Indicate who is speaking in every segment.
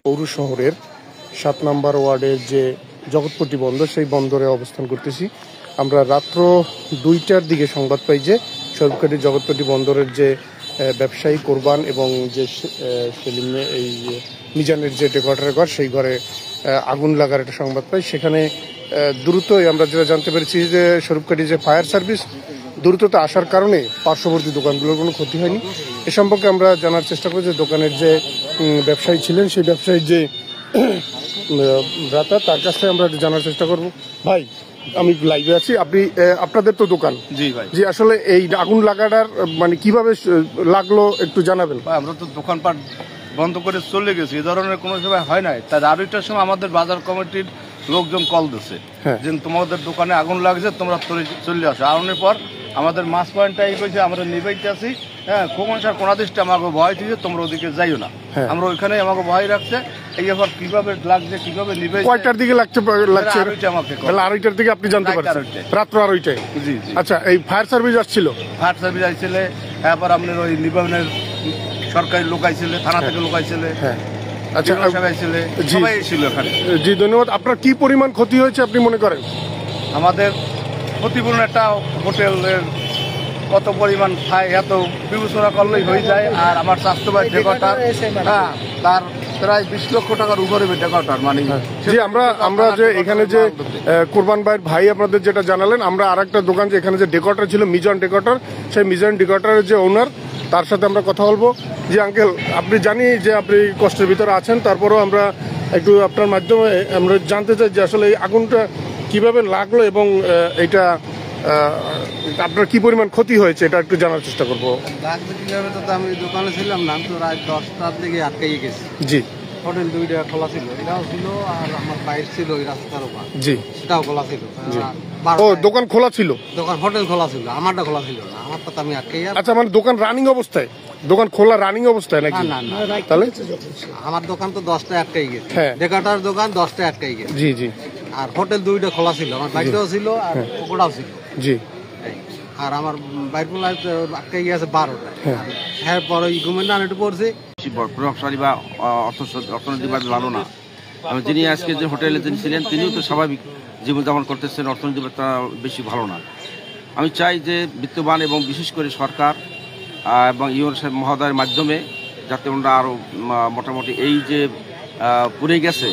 Speaker 1: পৌর শহরের ৭ নম্বর ওয়ার্ডের যে জগৎপট্টি বন্দর, সেই বন্দরে অবস্থান করতেছি। আমরা রাত্র ২টার দিকে সংবাদ পাই যে সরকারি জগৎপট্টি বন্দরের যে ব্যবসায়ী কোরবান এবং যে সেলিমে এই মিজানের যে ডেকোরেটরের ঘর, সেই ঘরে আগুন লাগার একটা সংবাদ পাই। সেখানে দ্রুতই আমরা যেটা জানতে পেরেছি যে স্বরূপকাঠি যে ফায়ার সার্ভিস দ্রুততা আসার কারণে পার্শ্ববর্তী দোকানগুলোর কোনো ক্ষতি হয়নি। এ সম্পর্কে আমরা জানার চেষ্টা করি যে দোকানের যে ব্যবসায়ী ছিলেন, সেই ব্যবসায়ীর যে ভ্রাতা, তার কাছ থেকে আমরা জানার চেষ্টা করব। ভাই, আমি লাইভে আছি, আপনি আপনাদের তো দোকান।
Speaker 2: জি ভাই।
Speaker 1: জি, আসলে এই আগুন লাগাটার মানে কিভাবে লাগলো একটু জানাবেন।
Speaker 2: আমরা তো দোকানপাট বন্ধ করে চলে গেছি, এই ধরনের কোনো সময় হয় নাই। তার আরেকটার সময় আমাদের বাজার কমিটির লোকজন কল দিচ্ছে যে তোমাদের দোকানে আগুন লাগছে, তোমরা চলে আসো। আগুনের পর আমাদের মাছ পয়েন্টটা এই কইছে আমরা নিবাইতে আছি, হ্যাঁ, খোকনসার কোনাদিসটা আমাকে ভয় দিয়েছে, তোমরা ওদিকে যাইও না। আমরা ওইখানে আমাকে ভয় রাখছে। এই ব্যাপার কিভাবে লাগছে, কিভাবে নিবে,
Speaker 1: কয়টার দিকে লাগছে? আড়াইটার দিকে আপনি জানতে পারছেন? রাত্র আড়াইটায়?
Speaker 2: জি।
Speaker 1: আচ্ছা, এই ফায়ার সার্ভিস আসছিল?
Speaker 2: ফায়ার সার্ভিস আসছিল, এরপর আপনার ওই নিবানের সরকারি লোক আইছিল, থানা থেকে লোক আইছিল। হ্যাঁ, আচ্ছা, সবাই ছিল এখানে।
Speaker 1: জি, ধন্যবাদ। আপনার কি পরিমাণ ক্ষতি হয়েছে আপনি মনে করেন?
Speaker 2: আমাদের ক্ষতিপূরণ একটা হোটেলের কত পরিমাণ খায় এত বিবেচনা করলেই হয়ে যায়। আর আমার স্বাস্থ্যবাহী ডেকোরেটর, হ্যাঁ, তার প্রায় ২০ লক্ষ টাকার উপরে ডেকোরেটর। মানে
Speaker 1: জি, আমরা যে এখানে যে কোরবান ভাইয়ের ভাই আপনাদের যেটা জানালেন, আমরা আর একটা দোকান যে এখানে যে ডেকোরেটর ছিল, মিজান ডেকোরেটর, সেই মিজান ডেকোরেটরের যে ওনার, তার সাথে আমরা কথা বলবো। জি আঙ্কেল, আপনি জানি যে আপনি কষ্টের ভিতরে আছেন, তারপরেও আমরা একটু আপনার মাধ্যমে আমরা জানতে চাই যে আসলে এই আগুনটা কিভাবে লাগলো এবং এটা আপনার কি পরিমাণ ক্ষতি হয়েছে, এটা একটু জানার চেষ্টা করবো।
Speaker 3: আমি দোকানে ছিলাম না, তো রাত 10টার দিকে আটকে গেছি।
Speaker 1: জি।
Speaker 3: হোটেল 2টা খোলা ছিল, এটাও ছিল, আর আমার বাইর ছিল ওই রাস্তার উপর।
Speaker 1: জি,
Speaker 3: সেটাও খোলা ছিল।
Speaker 1: ও, দোকান খোলা ছিল?
Speaker 3: দোকান হোটেল খোলা ছিল, আমারটা খোলা ছিল না। আমারটা তো আমি আটকে।
Speaker 1: আচ্ছা, মানে দোকান রানিং অবস্থায়? দোকান খোলা রানিং অবস্থায় নাকি?
Speaker 3: না,
Speaker 1: তাহলে
Speaker 3: আমার দোকান তো 10টায় আটকে গেছে। ডেকোরেটর দোকান 10টায় আটকে গেছে।
Speaker 1: জি জি।
Speaker 3: আর হোটেল 2টা খোলা ছিল, আমার বাইকটাও ছিল আর ওটাও ছিল।
Speaker 1: জি।
Speaker 3: আর আমার বাইকগুলো আটকে গিয়েছে 12টায়। এরপর ওই ঘুমের না একটু পড়ছি।
Speaker 2: প্রভাবশালী বা অর্থনৈতিকভাবে ভালো না। যিনি আজকে যে হোটেলে যিনি ছিলেন, তিনিও তো স্বাভাবিক জীবনযাপন করতেছেন, অর্থনৈতিকতা বেশি ভালো না। আমি চাই যে বিত্তবান এবং বিশেষ করে সরকার এবং ইউন সাহেব মহোদয়ের মাধ্যমে যাতে ওনারা আরও মোটামুটি এই যে পুড়ে গেছে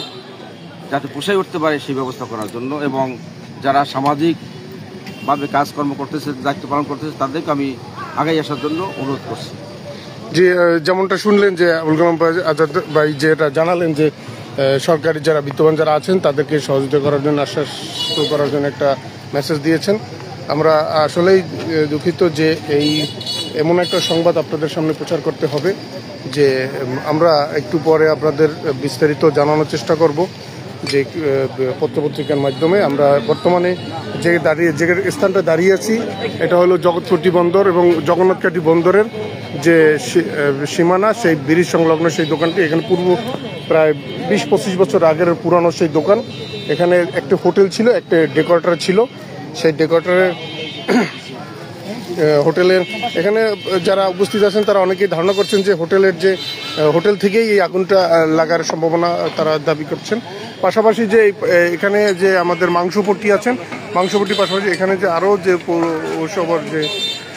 Speaker 2: যাতে পুষাই উঠতে পারে সেই ব্যবস্থা করার জন্য, এবং যারা সামাজিকভাবে কাজকর্ম করতেছে, দায়িত্ব পালন করতেছে, তাদেরকে আমি আগাই আসার জন্য অনুরোধ করছি।
Speaker 1: যে যেমনটা শুনলেন যে আবুল কালাম আজাদ ভাই যেটা জানালেন যে সরকারি যারা বিত্তবান যারা আছেন তাদেরকে সহযোগিতা করার জন্য, আশ্বাস করার জন্য একটা মেসেজ দিয়েছেন। আমরা আসলেই দুঃখিত যে এই এমন একটা সংবাদ আপনাদের সামনে প্রচার করতে হবে, যে আমরা একটু পরে আপনাদের বিস্তারিত জানানোর চেষ্টা করব যে পত্রপত্রিকার মাধ্যমে। আমরা বর্তমানে যে স্থানটা দাঁড়িয়ে আছি, এটা হলো জগৎপট্টি বন্দর এবং জগন্নাথকাঠি বন্দরের যে সীমানা, সেই ব্রিজ সংলগ্ন সেই দোকানটি। এখানে পূর্ব প্রায় ২০-২৫ বছর আগের পুরানো সেই দোকান। এখানে একটা হোটেল ছিল, একটা ডেকোরেটর ছিল। সেই ডেকোরেটরের হোটেলের এখানে যারা উপস্থিত আছেন তারা অনেকেই ধারণা করছেন যে হোটেল থেকেই এই আগুনটা লাগার সম্ভাবনা তারা দাবি করছেন। পাশাপাশি যে এখানে যে আমাদের মাংসপট্টি আছেন, মাংসপট্টির পাশাপাশি এখানে যে আরও যে পৌরসভার যে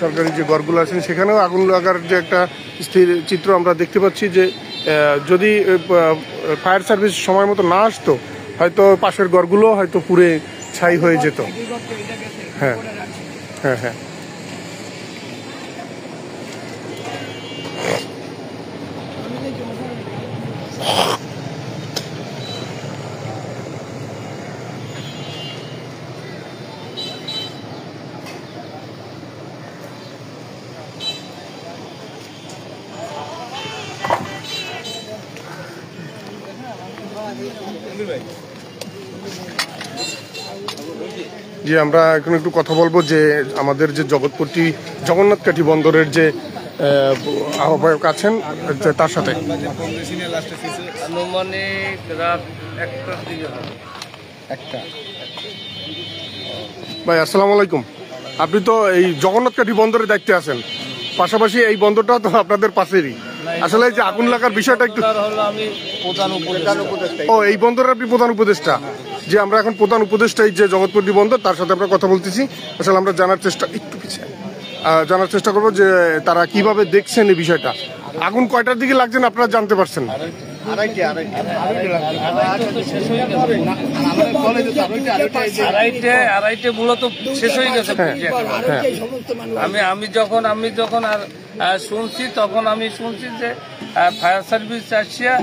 Speaker 1: সরকারি যে ঘরগুলো আছেন, সেখানেও আগুন লাগার যে একটা স্থির চিত্র আমরা দেখতে পাচ্ছি। যে যদি ফায়ার সার্ভিস সময় মতো না আসতো, হয়তো পাশের ঘরগুলো হয়তো পুড়ে ছাই হয়ে যেত। হ্যাঁ হ্যাঁ হ্যাঁ। জি, আমরা এখন একটু কথা বলবো যে আমাদের যে জগৎপট্টি জগন্নাথকাঠি বন্দরের যে আহ্বায়ক আছেন তার সাথে। ভাই, আসসালামু আলাইকুম। আপনি তো এই জগন্নাথকাঠি বন্দরের দায়িত্বে আছেন, পাশাপাশি এই বন্দরটাও তো আপনাদের পাশেরই। আসলে এই যে আগুন লাগার বিষয়টা একটু
Speaker 4: আমি প্রধান উপদেষ্টা।
Speaker 1: ও এই বন্দরের আপনি প্রধান উপদেষ্টা। যে আমরা এখন প্রধান উপদেষ্টা এই যে জগৎপল্লী বন্দর, তার সাথে আমরা কথা বলতেছি। আসলে আমরা জানার চেষ্টা করবো যে তারা কিভাবে দেখছেন এই বিষয়টা। আগুন কয়টার দিকে লাগছেন আপনারা জানতে পারছেন?
Speaker 4: আড়াইটে মূলত শেষ হয়ে গেছে। আমি যখন আর শুনছি, তখন আমি শুনছি যে ফায়ার সার্ভিস আসিয়া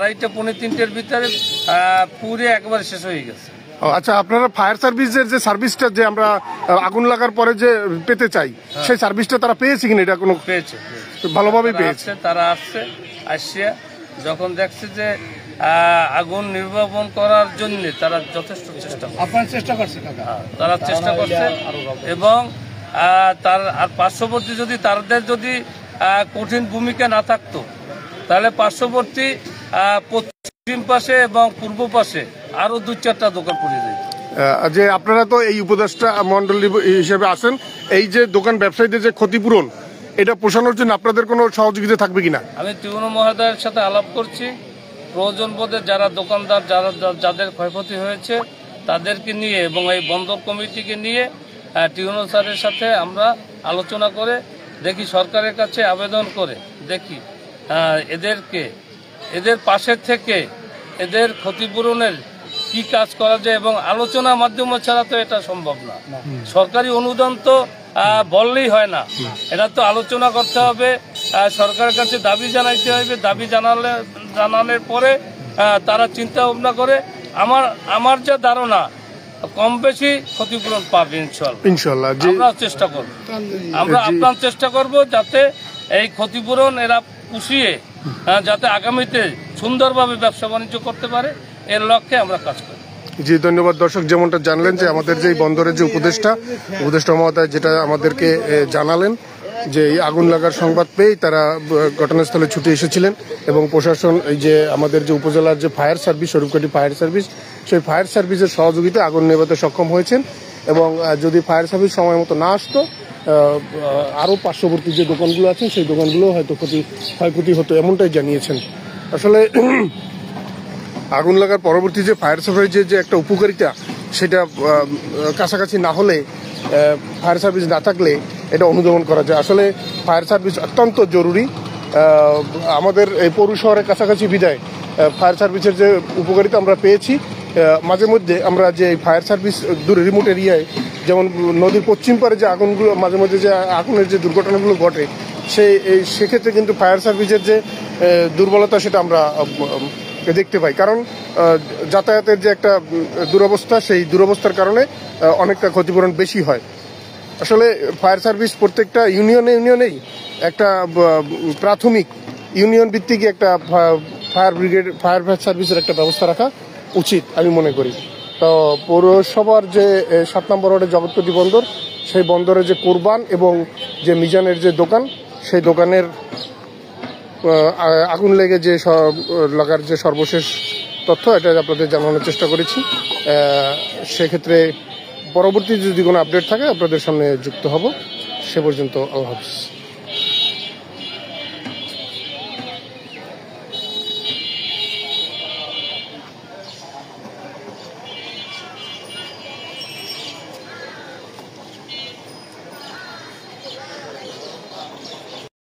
Speaker 4: 2:30-3টের ভিতরে পুরে একবার শেষ হয়ে গেছে।
Speaker 1: আচ্ছা, আপনারা ফায়ার সার্ভিসের যে সার্ভিসটা যে আমরা আগুন লাগার পরে যে পেতে চাই, সেই সার্ভিসটা তারা পেয়েছে কিনা? এটা কোনো
Speaker 4: পেয়েছে,
Speaker 1: ভালোভাবেই পেয়েছে।
Speaker 4: তারা আসিয়া যখন দেখছে যে আগুন নির্বাপন করার জন্য তারা যথেষ্ট চেষ্টা করছে, তারা চেষ্টা করছে। এবং তার আর পার্শ্ববর্তী যদি তাদের যদি কঠিন ভূমিকা না থাকতো, তাহলে পার্শ্ববর্তী পশ্চিম পাশে এবং পূর্ব পাশে আরো 2-4টা দোকান পড়ে যেত।
Speaker 1: যে আপনারা তো এই উপদেষ্টা মন্ডলী হিসেবে আছেন, এই যে দোকান ব্যবসায়ীদের যে ক্ষতিপূরণ, এটা পোষানোর জন্য আপনাদের কোনো সহযোগিতা থাকবে কিনা?
Speaker 4: আমি টিউনো মহোদয়ের সাথে আলাপ করছি। প্রয়োজন বোধে যারা দোকানদার যাদের ক্ষয়ক্ষতি হয়েছে তাদেরকে নিয়ে এবং এই বন্দর কমিটিকে নিয়ে টিউনো স্যারের সাথে আমরা আলোচনা করে দেখি, সরকারের কাছে আবেদন করে দেখি এদের পাশে থেকে এদের ক্ষতিপূরণের কি কাজ করা যায়। এবং আলোচনার মাধ্যমে ছাড়া তো এটা সম্ভব না। সরকারি অনুদান তো বললেই হয় না, এটা তো আলোচনা করতে হবে, সরকারের কাছে দাবি জানাইতে হবে। দাবি জানানোর পরে তারা চিন্তা ভাবনা করে আমার যা ধারণা কম বেশি ক্ষতিপূরণ পাবে ইনশাল্লাহ। আমরা চেষ্টা করব, আমরা আপ্রাণ চেষ্টা করব যাতে এই ক্ষতিপূরণ এরা পুষিয়ে যাতে আগামীতে সুন্দরভাবে ব্যবসা বাণিজ্য করতে পারে, এর লক্ষ্যে আমরা কাজ করি।
Speaker 1: জি, ধন্যবাদ। দর্শক, যেমনটা জানলেন যে আমাদের যে বন্দরের যে উপদেষ্টা মহোদয় যেটা আমাদেরকে জানালেন যে এই আগুন লাগার সংবাদ পেয়েই তারা ঘটনাস্থলে ছুটে এসেছিলেন এবং প্রশাসন এই যে আমাদের যে উপজেলার যে fire service, Swarupkathi fire service, সেই ফায়ার সার্ভিসের সহযোগিতা আগুন নেভাতে সক্ষম হয়েছেন। এবং যদি ফায়ার সার্ভিস সময় মতো না আসতো, আরও পার্শ্ববর্তী যে দোকানগুলো আছে সেই দোকানগুলো হয়তো ক্ষয়ক্ষতি হতো, এমনটাই জানিয়েছেন। আসলে আগুন লাগার পরবর্তী যে ফায়ার সার্ভিসের যে একটা উপকারিতা, সেটা কাছাকাছি না হলে, ফায়ার সার্ভিস না থাকলে এটা অনুধাবন করা যায়। আসলে ফায়ার সার্ভিস অত্যন্ত জরুরি আমাদের এই পৌর শহরের কাছাকাছি বিদায় ফায়ার সার্ভিসের যে উপকারিতা আমরা পেয়েছি। মাঝে মধ্যে আমরা যে ফায়ার সার্ভিস দূরে রিমোট এরিয়ায়, যেমন নদীর পশ্চিম পারে যে আগুনগুলো মাঝে মধ্যে যে আগুনের যে দুর্ঘটনাগুলো ঘটে, সেক্ষেত্রে কিন্তু ফায়ার সার্ভিসের যে দুর্বলতা সেটা আমরা দেখতে পাই। কারণ যাতায়াতের যে একটা দুরবস্থা, সেই দুরবস্থার কারণে অনেকটা ক্ষতিপূরণ বেশি হয়। আসলে ফায়ার সার্ভিস প্রত্যেকটা ইউনিয়নেই একটা প্রাথমিক ইউনিয়ন ভিত্তিক একটা ফায়ার সার্ভিসের একটা ব্যবস্থা রাখা উচিত আমি মনে করি। তো পৌরসভার যে 7 নম্বর ওয়ার্ডের জগৎপতি বন্দর, সেই বন্দরে যে কোরবান এবং যে মিজানের যে দোকান, সেই দোকানের আগুন লেগে যে লাগার যে সর্বশেষ তথ্য, এটা আপনাদের জানানোর চেষ্টা করেছি। সেক্ষেত্রে পরবর্তী যদি কোনো আপডেট থাকে আপনাদের সামনে যুক্ত হব। সে পর্যন্ত আল্লাহ হাফেজ।